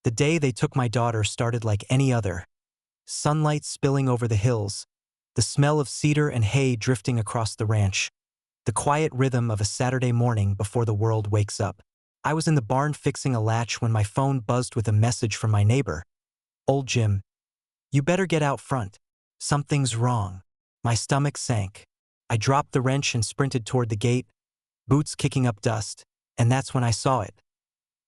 The day they took my daughter started like any other. Sunlight spilling over the hills, the smell of cedar and hay drifting across the ranch, the quiet rhythm of a Saturday morning before the world wakes up. I was in the barn fixing a latch when my phone buzzed with a message from my neighbor. "Old Jim, you better get out front. Something's wrong." My stomach sank. I dropped the wrench and sprinted toward the gate, boots kicking up dust, and that's when I saw it.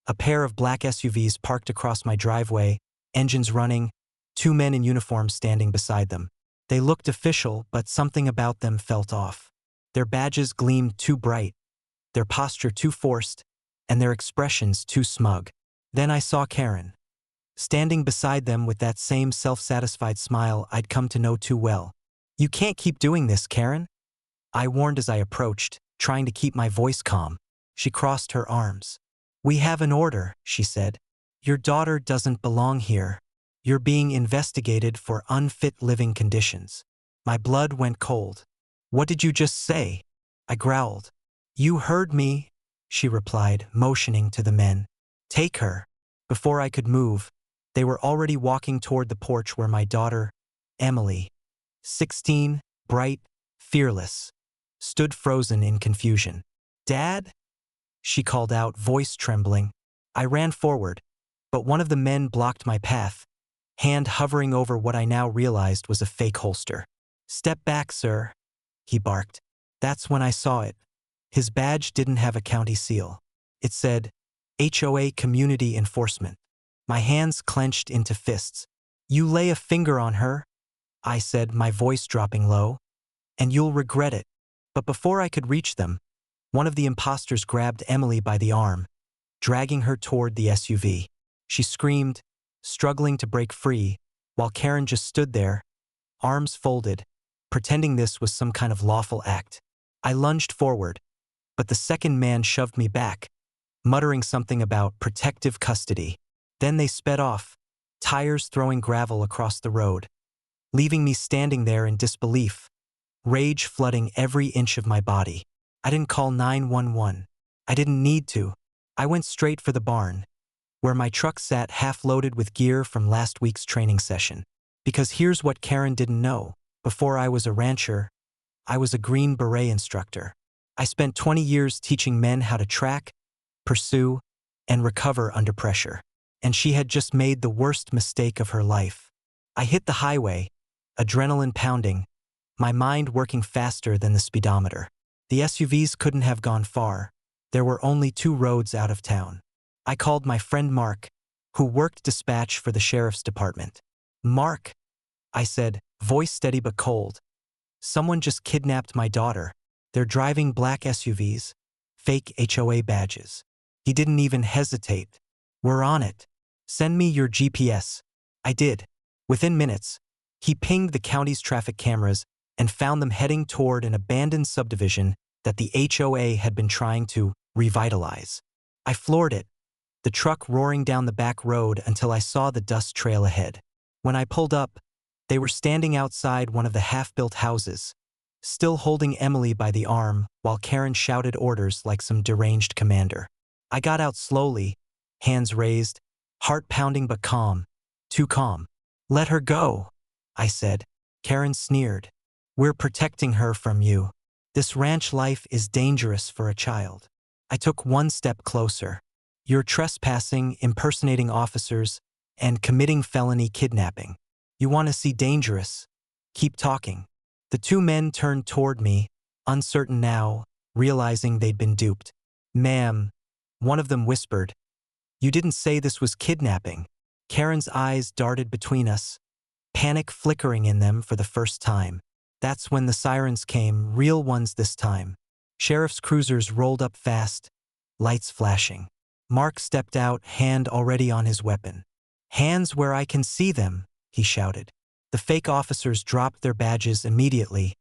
A pair of black SUVs parked across my driveway, engines running, two men in uniform standing beside them. They looked official, but something about them felt off. Their badges gleamed too bright, their posture too forced, and their expressions too smug. Then I saw Karen, standing beside them with that same self-satisfied smile I'd come to know too well. "You can't keep doing this, Karen," I warned as I approached, trying to keep my voice calm. She crossed her arms. "We have an order," she said. "Your daughter doesn't belong here. You're being investigated for unfit living conditions." My blood went cold. "What did you just say?" I growled. "You heard me," she replied, motioning to the men. "Take her." Before I could move, they were already walking toward the porch where my daughter, Emily, 16, bright, fearless, stood frozen in confusion. "Dad?" she called out, voice trembling. I ran forward, but one of the men blocked my path, hand hovering over what I now realized was a fake holster. "Step back, sir," he barked. That's when I saw it. His badge didn't have a county seal. It said, HOA Community Enforcement. My hands clenched into fists. "You lay a finger on her," I said, my voice dropping low, "and you'll regret it." But before I could reach them, one of the imposters grabbed Emily by the arm, dragging her toward the SUV. She screamed, struggling to break free, while Karen just stood there, arms folded, pretending this was some kind of lawful act. I lunged forward, but the second man shoved me back, muttering something about protective custody. Then they sped off, tires throwing gravel across the road, leaving me standing there in disbelief, rage flooding every inch of my body. I didn't call 911. I didn't need to. I went straight for the barn, where my truck sat half-loaded with gear from last week's training session. Because here's what Karen didn't know. Before I was a rancher, I was a Green Beret instructor. I spent 20 years teaching men how to track, pursue, and recover under pressure. And she had just made the worst mistake of her life. I hit the highway, adrenaline pounding, my mind working faster than the speedometer. The SUVs couldn't have gone far. There were only 2 roads out of town. I called my friend Mark, who worked dispatch for the sheriff's department. "Mark," I said, voice steady but cold. "Someone just kidnapped my daughter. They're driving black SUVs, fake HOA badges." He didn't even hesitate. "We're on it. Send me your GPS." I did. Within minutes, he pinged the county's traffic cameras and found them heading toward an abandoned subdivision that the HOA had been trying to revitalize. I floored it, the truck roaring down the back road until I saw the dust trail ahead. When I pulled up, they were standing outside one of the half-built houses, still holding Emily by the arm while Karen shouted orders like some deranged commander. I got out slowly, hands raised, heart pounding but calm, too calm. "Let her go," I said. Karen sneered. "We're protecting her from you. This ranch life is dangerous for a child." I took one step closer. "You're trespassing, impersonating officers, and committing felony kidnapping. You want to see dangerous? Keep talking." The 2 men turned toward me, uncertain now, realizing they'd been duped. "Ma'am," one of them whispered, "you didn't say this was kidnapping." Karen's eyes darted between us, panic flickering in them for the first time. That's when the sirens came, real ones this time. Sheriff's cruisers rolled up fast, lights flashing. Mark stepped out, hand already on his weapon. "Hands where I can see them," he shouted. The fake officers dropped their badges immediately,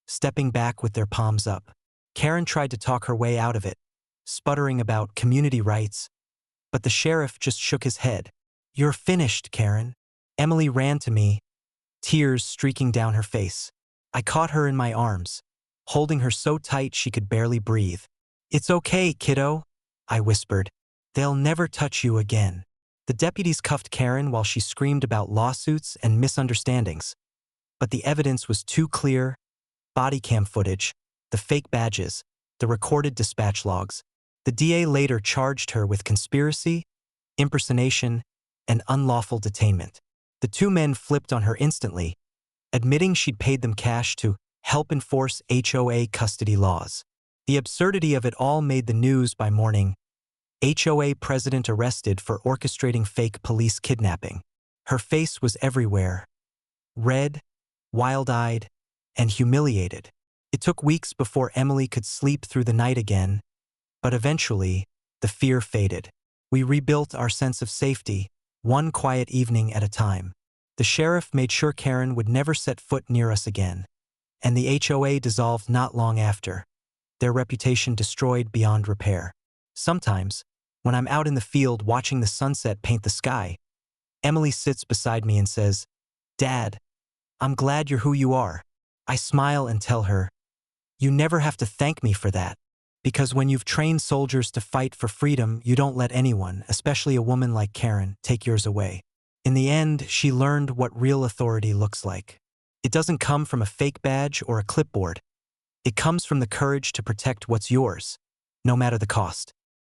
stepping back with their palms up. Karen tried to talk her way out of it, sputtering about community rights, but the sheriff just shook his head. "You're finished, Karen." Emily ran to me, tears streaking down her face. I caught her in my arms, holding her so tight she could barely breathe. "It's okay, kiddo," I whispered. "They'll never touch you again." The deputies cuffed Karen while she screamed about lawsuits and misunderstandings. But the evidence was too clear: body cam footage, the fake badges, the recorded dispatch logs. The DA later charged her with conspiracy, impersonation, and unlawful detainment. The two men flipped on her instantly, admitting she'd paid them cash to help enforce HOA custody laws. The absurdity of it all made the news by morning. HOA president arrested for orchestrating fake police kidnapping. Her face was everywhere: red, wild-eyed, and humiliated. It took weeks before Emily could sleep through the night again, but eventually, the fear faded. We rebuilt our sense of safety, one quiet evening at a time. The sheriff made sure Karen would never set foot near us again, and the HOA dissolved not long after, their reputation destroyed beyond repair. Sometimes, when I'm out in the field watching the sunset paint the sky, Emily sits beside me and says, "Dad, I'm glad you're who you are." I smile and tell her, "You never have to thank me for that. Because when you've trained soldiers to fight for freedom, you don't let anyone, especially a woman like Karen, take yours away." In the end, she learned what real authority looks like. It doesn't come from a fake badge or a clipboard. It comes from the courage to protect what's yours, no matter the cost.